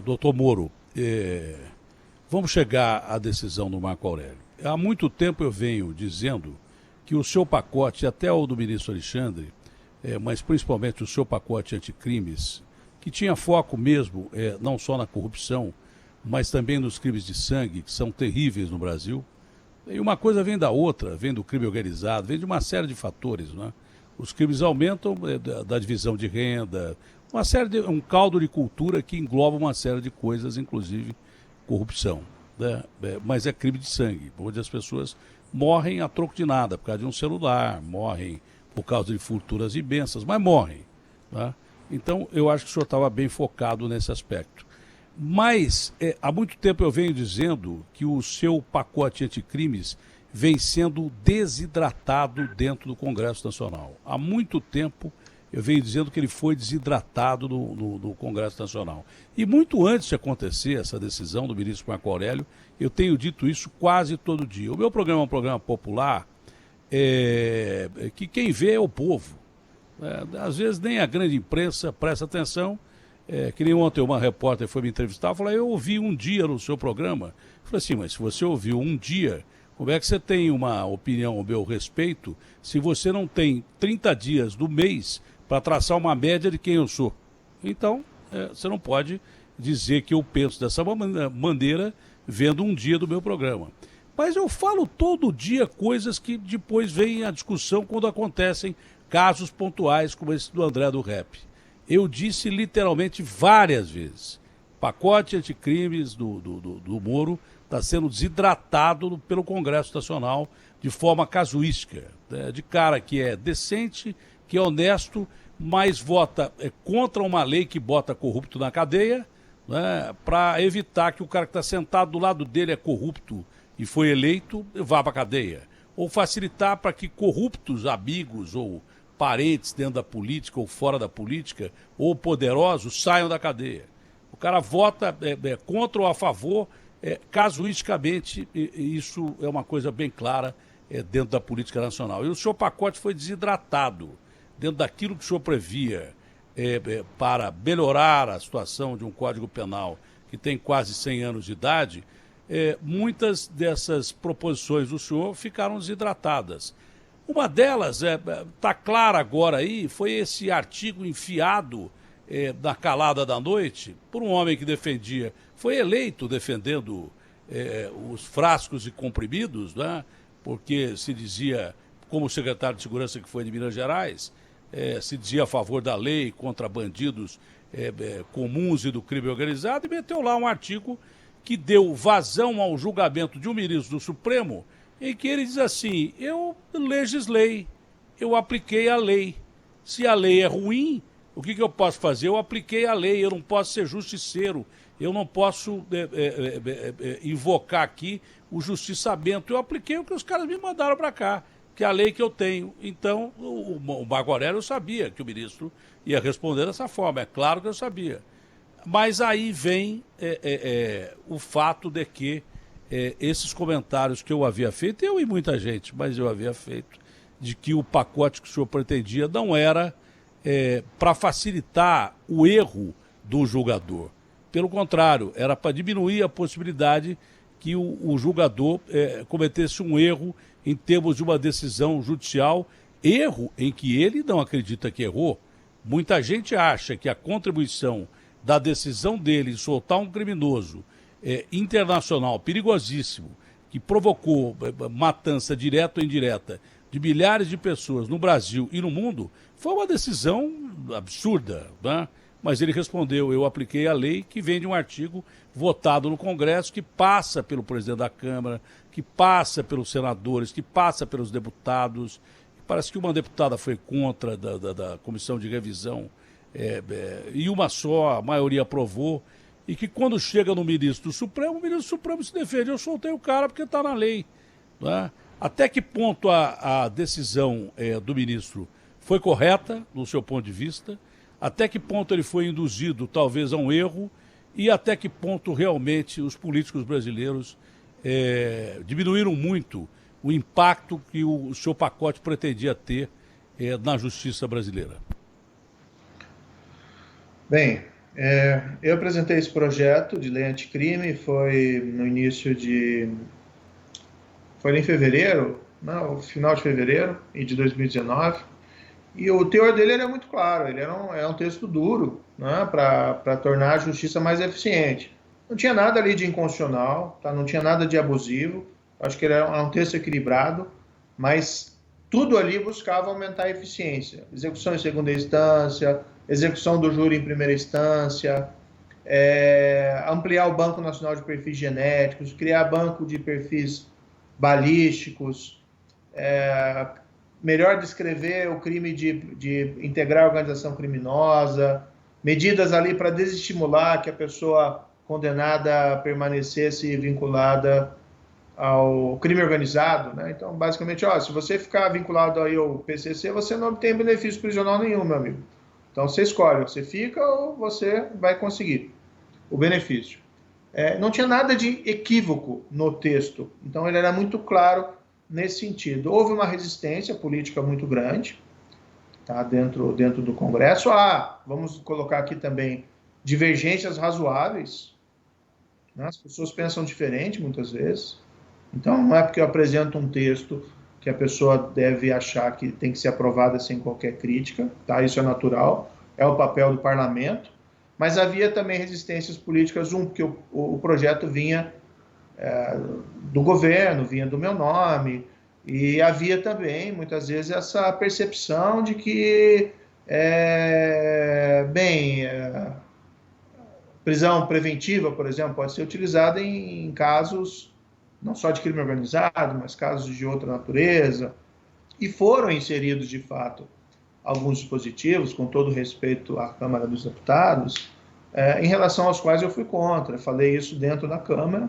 Doutor Moro, vamos chegar à decisão do Marco Aurélio. Há muito tempo eu venho dizendo que o seu pacote, até o do ministro Alexandre, mas principalmente o seu pacote anticrimes, que tinha foco mesmo não só na corrupção, mas também nos crimes de sangue, que são terríveis no Brasil. E uma coisa vem da outra, vem do crime organizado, vem de uma série de fatores, né? Os crimes aumentam da divisão de renda, um caldo de cultura que engloba uma série de coisas, inclusive corrupção, né? Mas é crime de sangue, onde as pessoas morrem a troco de nada, por causa de um celular, morrem por causa de fortunas imensas, mas morrem, né? Então, eu acho que o senhor estava bem focado nesse aspecto. Mas, há muito tempo eu venho dizendo que o seu pacote anticrimes vem sendo desidratado dentro do Congresso Nacional. Há muito tempo eu venho dizendo que ele foi desidratado no Congresso Nacional. E muito antes de acontecer essa decisão do ministro Marco Aurélio, eu tenho dito isso quase todo dia. O meu programa é um programa popular, que quem vê é o povo. Às vezes nem a grande imprensa presta atenção. Que nem ontem uma repórter foi me entrevistar, falou, eu ouvi um dia no seu programa. Eu falei assim, mas se você ouviu um dia, como é que você tem uma opinião ao meu respeito se você não tem 30 dias do mês para traçar uma média de quem eu sou? Então, você não pode dizer que eu penso dessa maneira vendo um dia do meu programa. Mas eu falo todo dia coisas que depois vem a discussão quando acontecem casos pontuais como esse do André do Rap. Eu disse literalmente várias vezes, pacote anticrimes do Moro está sendo desidratado pelo Congresso Nacional de forma casuística, né? De cara que é decente, que é honesto, mas vota contra uma lei que bota corrupto na cadeia, né? Para evitar que o cara que está sentado do lado dele é corrupto e foi eleito, vá para a cadeia. Ou facilitar para que corruptos amigos ou parentes dentro da política ou fora da política, ou poderosos, saiam da cadeia. O cara vota contra ou a favor, casuisticamente, e isso é uma coisa bem clara dentro da política nacional. E o seu pacote foi desidratado dentro daquilo que o senhor previa para melhorar a situação de um Código Penal que tem quase 100 anos de idade. Muitas dessas proposições do senhor ficaram desidratadas. Uma delas, está clara agora aí, foi esse artigo enfiado na calada da noite por um homem que defendia, foi eleito defendendo os frascos e comprimidos, né? Porque se dizia, como secretário de Segurança que foi de Minas Gerais, se dizia a favor da lei contra bandidos comuns e do crime organizado, e meteu lá um artigo que deu vazão ao julgamento de um ministro do Supremo, em que ele diz assim, eu legislei, eu apliquei a lei. Se a lei é ruim, o que eu posso fazer? Eu apliquei a lei, eu não posso ser justiceiro, eu não posso invocar aqui o justiçamento. Eu apliquei o que os caras me mandaram para cá, que é a lei que eu tenho. Então, o Marco Aurélio sabia que o ministro ia responder dessa forma, é claro que eu sabia. Mas aí vem o fato de que esses comentários que eu havia feito, eu e muita gente, mas eu havia feito, de que o pacote que o senhor pretendia não era para facilitar o erro do julgador. Pelo contrário, era para diminuir a possibilidade que o julgador cometesse um erro em termos de uma decisão judicial, erro em que ele não acredita que errou. Muita gente acha que a contribuição da decisão dele em soltar um criminoso internacional perigosíssimo, que provocou matança direta ou indireta de milhares de pessoas no Brasil e no mundo, foi uma decisão absurda, né? Mas ele respondeu, eu apliquei a lei que vem de um artigo votado no Congresso, que passa pelo presidente da Câmara, que passa pelos senadores, que passa pelos deputados. Parece que uma deputada foi contra da comissão de revisão, e uma só, a maioria aprovou, e que quando chega no ministro do Supremo, o ministro do Supremo se defende, eu soltei o cara porque está na lei, né? Até que ponto a decisão do ministro foi correta, no seu ponto de vista, até que ponto ele foi induzido, talvez, a um erro, e até que ponto realmente os políticos brasileiros diminuíram muito o impacto que o seu pacote pretendia ter na justiça brasileira. Bem, Eu apresentei esse projeto de lei anticrime, foi em fevereiro, não, final de fevereiro de 2019, e o teor dele era muito claro, ele é um texto duro, né, para tornar a justiça mais eficiente. Não tinha nada ali de inconstitucional, tá? Não tinha nada de abusivo, acho que ele é um texto equilibrado, mas tudo ali buscava aumentar a eficiência. Execução em segunda instância, execução do júri em primeira instância, ampliar o Banco Nacional de Perfis Genéticos, criar banco de perfis balísticos, melhor descrever o crime de integrar a organização criminosa, medidas ali para desestimular que a pessoa condenada permanecesse vinculada ao crime organizado, né? Então, basicamente, se você ficar vinculado aí ao PCC, você não obtém benefício prisional nenhum, meu amigo. Então, você escolhe, você fica ou você vai conseguir o benefício. Não tinha nada de equívoco no texto, então ele era muito claro nesse sentido. Houve uma resistência política muito grande, tá, dentro do Congresso. Vamos colocar aqui também divergências razoáveis, né? As pessoas pensam diferente muitas vezes, então não é porque eu apresento um texto que a pessoa deve achar que tem que ser aprovada sem qualquer crítica, tá? Isso é natural, é o papel do parlamento, mas havia também resistências políticas, porque o projeto vinha do governo, vinha do meu nome, e havia também, muitas vezes, essa percepção de que, prisão preventiva, por exemplo, pode ser utilizada em casos não só de crime organizado, mas casos de outra natureza, e foram inseridos, de fato, alguns dispositivos, com todo respeito à Câmara dos Deputados, em relação aos quais eu fui contra. Falei isso dentro da Câmara,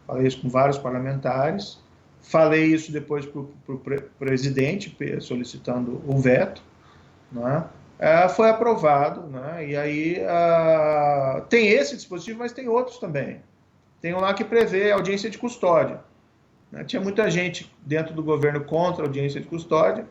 falei isso com vários parlamentares, falei isso depois para o presidente, solicitando o veto, né? Foi aprovado, né? E aí tem esse dispositivo, mas tem outros também. Tem um lá que prevê audiência de custódia, né? Tinha muita gente dentro do governo contra a audiência de custódia,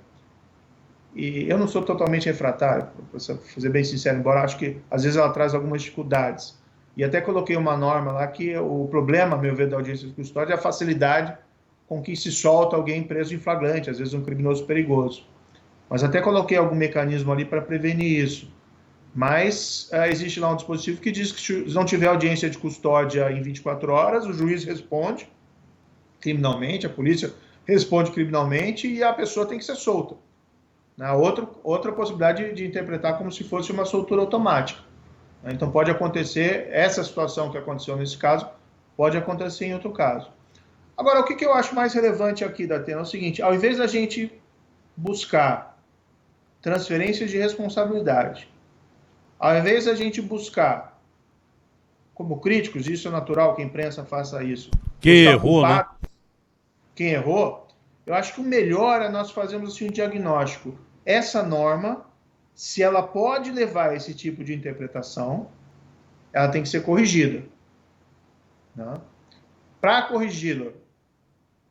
e eu não sou totalmente refratário, para ser bem sincero, embora acho que às vezes ela traz algumas dificuldades. E até coloquei uma norma lá que o problema, a meu ver, da audiência de custódia é a facilidade com que se solta alguém preso em flagrante, às vezes um criminoso perigoso. Mas até coloquei algum mecanismo ali para prevenir isso. Mas existe lá um dispositivo que diz que se não tiver audiência de custódia em 24 horas, o juiz responde criminalmente, a polícia responde criminalmente e a pessoa tem que ser solta. Outra possibilidade de interpretar como se fosse uma soltura automática. Então pode acontecer, essa situação que aconteceu nesse caso, pode acontecer em outro caso. Agora, o que eu acho mais relevante aqui, Datena, é o seguinte: ao invés da gente buscar transferências de responsabilidade, ao invés da gente buscar, como críticos, isso é natural que a imprensa faça isso, Quem errou, né? Quem errou, eu acho que o melhor é nós fazermos assim, um diagnóstico. Essa norma, se ela pode levar a esse tipo de interpretação, ela tem que ser corrigida, né? Para corrigi-la,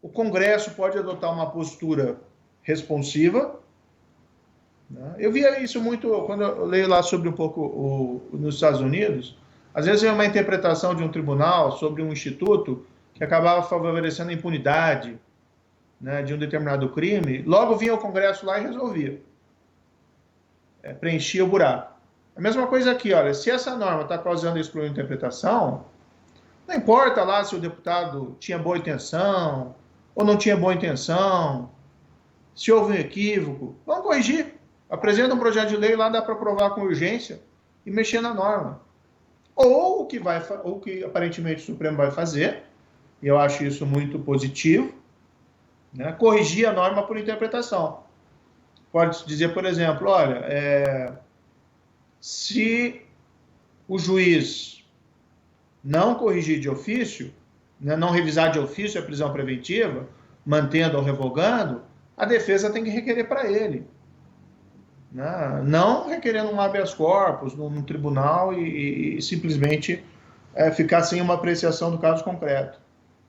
o Congresso pode adotar uma postura responsiva, né? Eu via isso muito quando eu leio lá sobre um pouco nos Estados Unidos. Às vezes é uma interpretação de um tribunal sobre um instituto que acabava favorecendo a impunidade, né, de um determinado crime. Logo vinha o Congresso lá e resolvia. Preenchia o buraco. A mesma coisa aqui, olha, se essa norma está causando isso por uma interpretação, não importa lá se o deputado tinha boa intenção ou não tinha boa intenção, se houve um equívoco, vamos corrigir. Apresenta um projeto de lei lá, dá para aprovar com urgência e mexer na norma. Ou o que aparentemente o Supremo vai fazer, e eu acho isso muito positivo, né, corrigir a norma por interpretação. Pode dizer, por exemplo, olha, se o juiz não corrigir de ofício, né, não revisar de ofício a prisão preventiva, mantendo ou revogando, a defesa tem que requerer para ele, né? Não requerendo um habeas corpus num tribunal e simplesmente ficar sem uma apreciação do caso concreto.